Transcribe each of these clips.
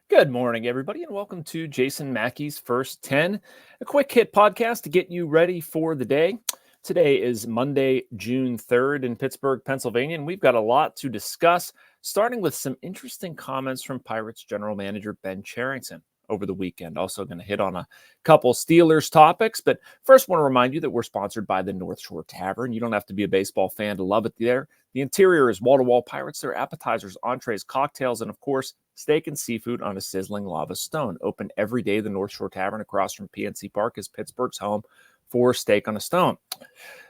Good morning, everybody, and welcome to Jason Mackey's First 10, a quick hit podcast to get you ready for the day. Today is Monday, June 3rd in Pittsburgh, Pennsylvania, and we've got a lot to discuss, starting with some interesting comments from Pirates general manager Ben Cherington over the weekend. Also going to hit on a couple Steelers topics, but first want to remind you that we're sponsored by the North Shore Tavern. You don't have to be a baseball fan to love it there. The interior is wall-to-wall Pirates. There are appetizers, entrees, cocktails, and of course, steak and seafood on a sizzling lava stone. Open every day. The North Shore Tavern across from PNC Park is Pittsburgh's home for steak on a stone.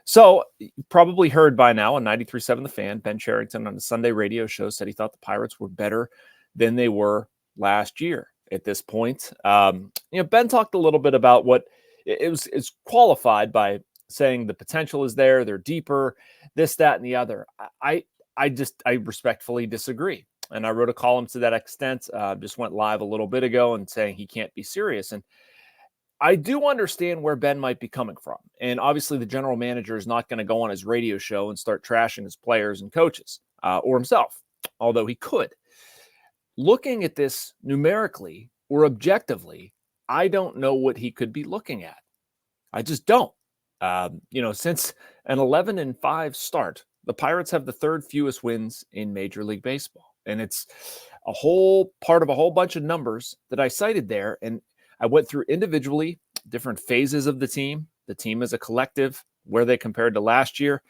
So you probably heard by now on 93.7 The Fan, Ben Cherington on the Sunday radio show said he thought the Pirates were better than they were last year at this point. Ben talked a little bit about what it's qualified by saying the potential is there, they're deeper, this, that, and the other. I respectfully disagree. And I wrote a column to that extent, just went live a little bit ago and saying he can't be serious. And I do understand where Ben might be coming from. And obviously the general manager is not going to go on his radio show and start trashing his players and coaches or himself, although he could. Looking at this numerically or objectively, I don't know what he could be looking at. I just don't. Since an 11-5 start, the Pirates have the third fewest wins in Major League Baseball. And it's a whole part of a whole bunch of numbers that I cited there. And I went through individually different phases of the team as a collective, where they compared to last year.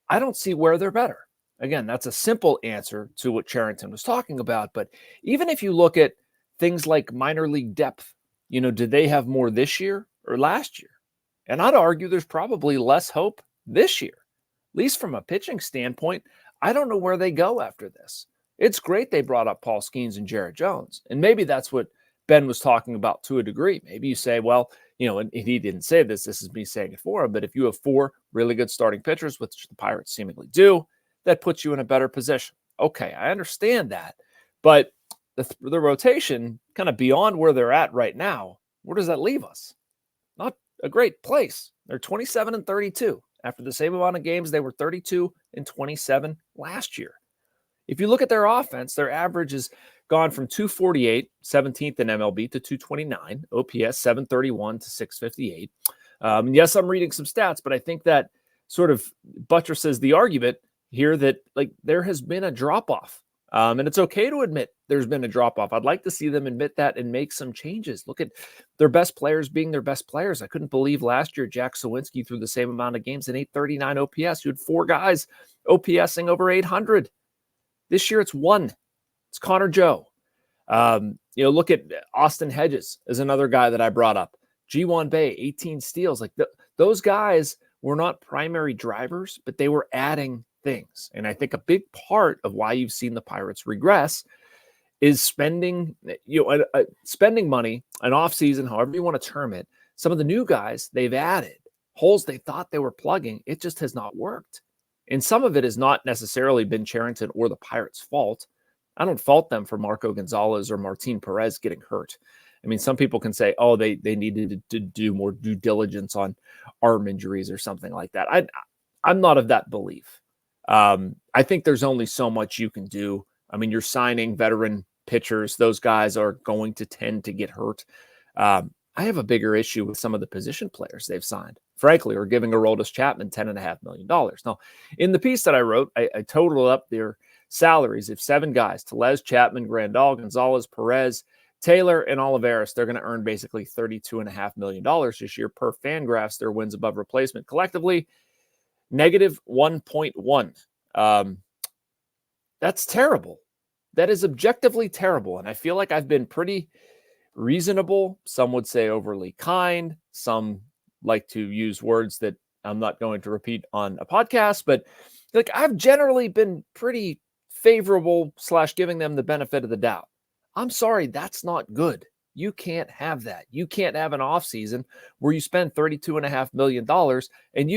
I don't see where they're better. Again, that's a simple answer to what Cherington was talking about. But even if you look at things like minor league depth, did they have more this year or last year? And I'd argue there's probably less hope this year, at least from a pitching standpoint. I don't know where they go after this. It's great they brought up Paul Skenes and Jared Jones. And maybe that's what Ben was talking about to a degree. Maybe you say, well, and he didn't say this. This is me saying it for him. But if you have four really good starting pitchers, which the Pirates seemingly do, that puts you in a better position. Okay, I understand that. But the rotation kind of beyond where they're at right now, where does that leave us? Not a great place. They're 27-32. After the same amount of games, they were 32-27 last year. If you look at their offense, their average has gone from 248, 17th in MLB, to 229, OPS 731 to 658. Yes, I'm reading some stats, but I think that sort of buttresses the argument here that there has been a drop-off. And it's okay to admit there's been a drop-off. I'd like to see them admit that and make some changes. Look at their best players being their best players. I couldn't believe last year Jack Sawinski threw the same amount of games in 839 OPS. You had four guys OPSing over 800. This year it's one. It's Connor Joe. Look at Austin Hedges as another guy that I brought up. G1 Bay, 18 steals. Those guys were not primary drivers, but they were adding things. And I think a big part of why you've seen the Pirates regress is spending money, an offseason, however you want to term it. Some of the new guys they've added, holes they thought they were plugging, it just has not worked. And some of it has not necessarily been Cherington or the Pirates' fault. I don't fault them for Marco Gonzalez or Martin Perez getting hurt. I mean, some people can say, oh, they needed to do more due diligence on arm injuries or something like that. I'm not of that belief. I think there's only so much you can do. I mean, you're signing veteran pitchers. Those guys are going to tend to get hurt. I have a bigger issue with some of the position players they've signed, frankly, or giving Aroldis Chapman $10.5 million. Now, in the piece that I wrote, I totaled up their salaries of seven guys: Tellez, Chapman, Grandal, Gonzalez, Perez, Taylor, and Olivares. They're going to earn basically $32.5 million this year. Per Fangraphs, their wins above replacement collectively, negative 1.1. That's terrible. That is objectively terrible. And I feel like I've been pretty reasonable. Some would say overly kind. Some like to use words that I'm not going to repeat on a podcast, but I've generally been pretty favorable / giving them the benefit of the doubt. I'm sorry, that's not good. You can't have that. You can't have an offseason where you spend $32.5 million and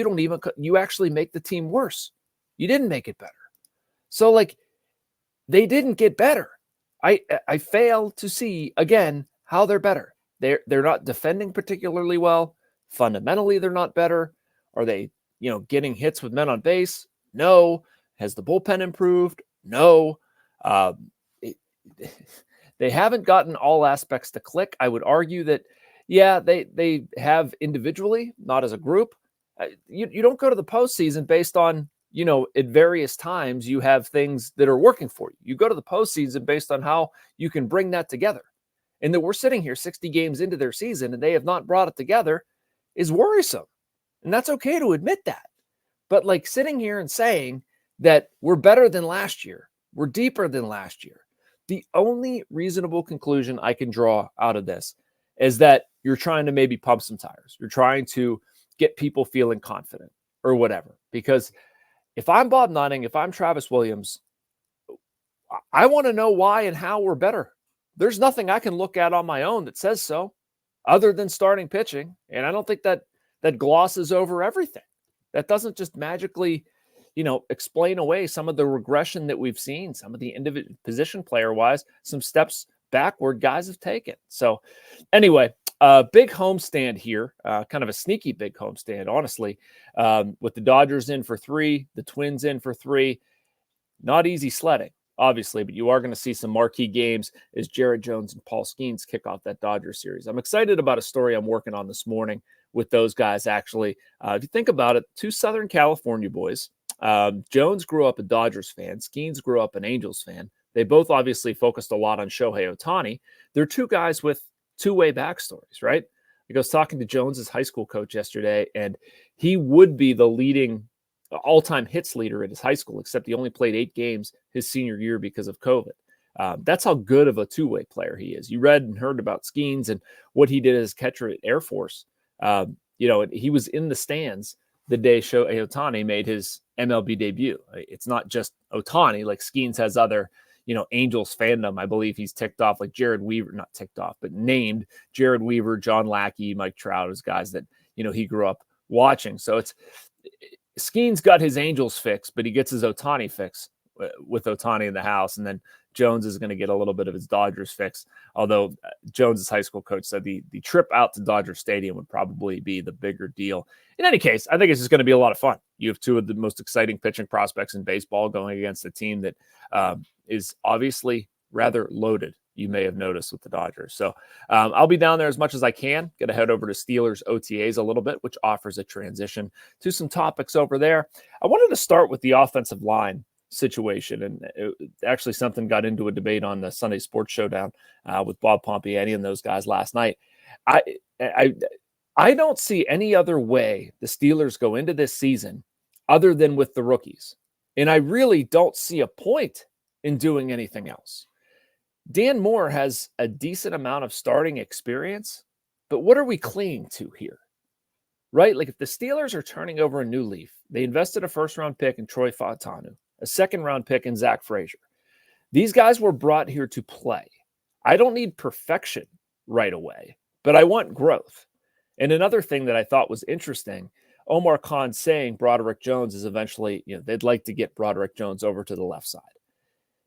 you actually make the team worse. You didn't make it better. So they didn't get better. I fail to see, again, how they're better. They're not defending particularly well. Fundamentally, they're not better. Are they, getting hits with men on base? No. Has the bullpen improved? No. They haven't gotten all aspects to click. I would argue that, yeah, they have individually, not as a group. You don't go to the postseason based on, at various times you have things that are working for you. You go to the postseason based on how you can bring that together. And that we're sitting here 60 games into their season and they have not brought it together is worrisome. And that's okay to admit that. But like sitting here and saying that we're better than last year, we're deeper than last year, the only reasonable conclusion I can draw out of this is that you're trying to maybe pump some tires. You're trying to get people feeling confident or whatever. Because if I'm Bob Nutting, if I'm Travis Williams, I want to know why and how we're better. There's nothing I can look at on my own that says so, other than starting pitching. And I don't think that glosses over everything. That doesn't just magically, explain away some of the regression that we've seen, some of the individual position player-wise, some steps backward guys have taken. So anyway, big homestand here, kind of a sneaky big homestand, honestly, with the Dodgers in for 3, the Twins in for 3. Not easy sledding, obviously, but you are going to see some marquee games as Jared Jones and Paul Skenes kick off that Dodgers series. I'm excited about a story I'm working on this morning with those guys, actually. If you think about it, 2 Southern California boys. Jones grew up a Dodgers fan. Skenes grew up an Angels fan. They both obviously focused a lot on Shohei Ohtani. They're 2 guys with two-way backstories, right? I was talking to Jones's high school coach yesterday, and he would be the leading all-time hits leader at his high school, except he only played 8 games his senior year because of COVID. That's how good of a two-way player he is. You read and heard about Skenes and what he did as catcher at Air Force. He was in the stands the day Shohei Ohtani made his MLB debut. It's not just Ohtani. Like Skenes has other, Angels fandom. I believe he's ticked off, like Jared Weaver, not ticked off, but named Jared Weaver, John Lackey, Mike Trout as guys that, he grew up watching. So Skenes got his Angels fix, but he gets his Ohtani fix with Ohtani in the house. And then Jones is going to get a little bit of his Dodgers fix. Although Jones's high school coach said the trip out to Dodger Stadium would probably be the bigger deal. In any case, I think it's just going to be a lot of fun. You have 2 of the most exciting pitching prospects in baseball going against a team that is obviously rather loaded. You may have noticed with the Dodgers. So I'll be down there as much as I can. Going to head over to Steelers OTAs a little bit, which offers a transition to some topics over there. I wanted to start with the offensive line situation, and actually something got into a debate on the Sunday Sports Showdown with Bob Pompiani and those guys last night. I don't see any other way the Steelers go into this season other than with the rookies, and I really don't see a point in doing anything else. Dan Moore has a decent amount of starting experience, but what are we clinging to here? Right? Like if the Steelers are turning over a new leaf, they invested a first-round pick in Troy Fautanu, a second-round pick in Zach Frazier. These guys were brought here to play. I don't need perfection right away, but I want growth. And another thing that I thought was interesting, Omar Khan saying Broderick Jones is eventually, they'd like to get Broderick Jones over to the left side.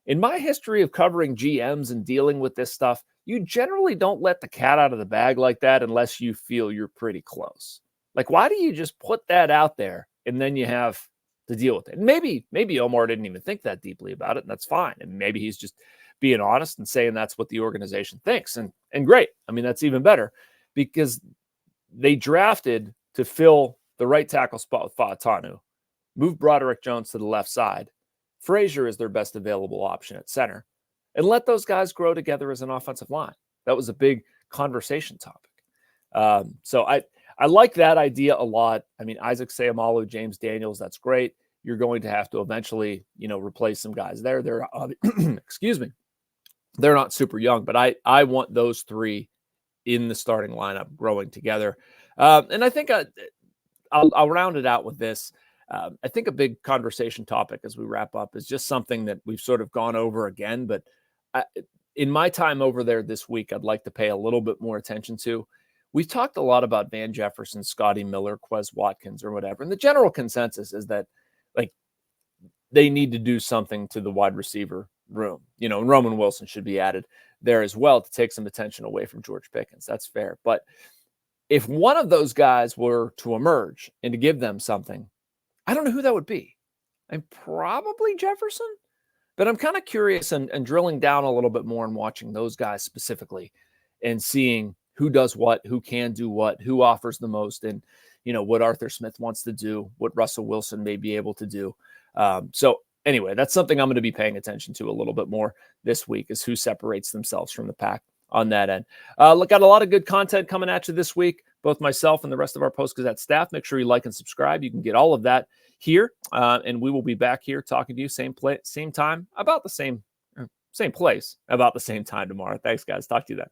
In my history of covering GMs and dealing with this stuff, you generally don't let the cat out of the bag like that unless you feel you're pretty close. Like, why do you just put that out there and then you have to deal with it? And maybe Omar didn't even think that deeply about it, and that's fine. And maybe he's just being honest and saying that's what the organization thinks. And great. I mean, that's even better because they drafted to fill the right tackle spot with Fautanu, move Broderick Jones to the left side. Frazier is their best available option at center, and let those guys grow together as an offensive line. That was a big conversation topic. So I like that idea a lot. I mean, Isaac Seumalo, James Daniels, that's great. You're going to have to eventually, replace some guys there. They're, excuse me, they're not super young, but I want those 3 in the starting lineup growing together. And I think I'll round it out with this. I think a big conversation topic as we wrap up is just something that we've sort of gone over again, but in my time over there this week, I'd like to pay a little bit more attention to. We've talked a lot about Van Jefferson, Scotty Miller, Quez Watkins, or whatever. And the general consensus is that they need to do something to the wide receiver room, and Roman Wilson should be added there as well to take some attention away from George Pickens. That's fair. But if one of those guys were to emerge and to give them something, I don't know who that would be. And probably Jefferson. But I'm kind of curious and drilling down a little bit more and watching those guys specifically and seeing who does what, who can do what, who offers the most, and, what Arthur Smith wants to do, what Russell Wilson may be able to do. So anyway, that's something I'm going to be paying attention to a little bit more this week, is who separates themselves from the pack on that end. Look, got a lot of good content coming at you this week, both myself and the rest of our Post-Gazette staff. Make sure you like and subscribe. You can get all of that here, and we will be back here talking to you same time, about the same place, about the same time tomorrow. Thanks, guys. Talk to you then.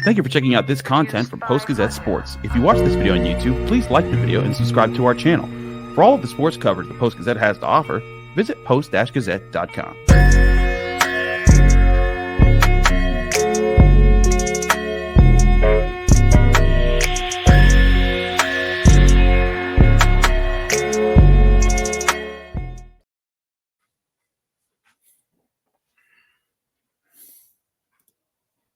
Thank you for checking out this content from Post-Gazette Sports. If you watch this video on YouTube, please like the video and subscribe to our channel. For all of the sports coverage the Post-Gazette has to offer, visit post-gazette.com.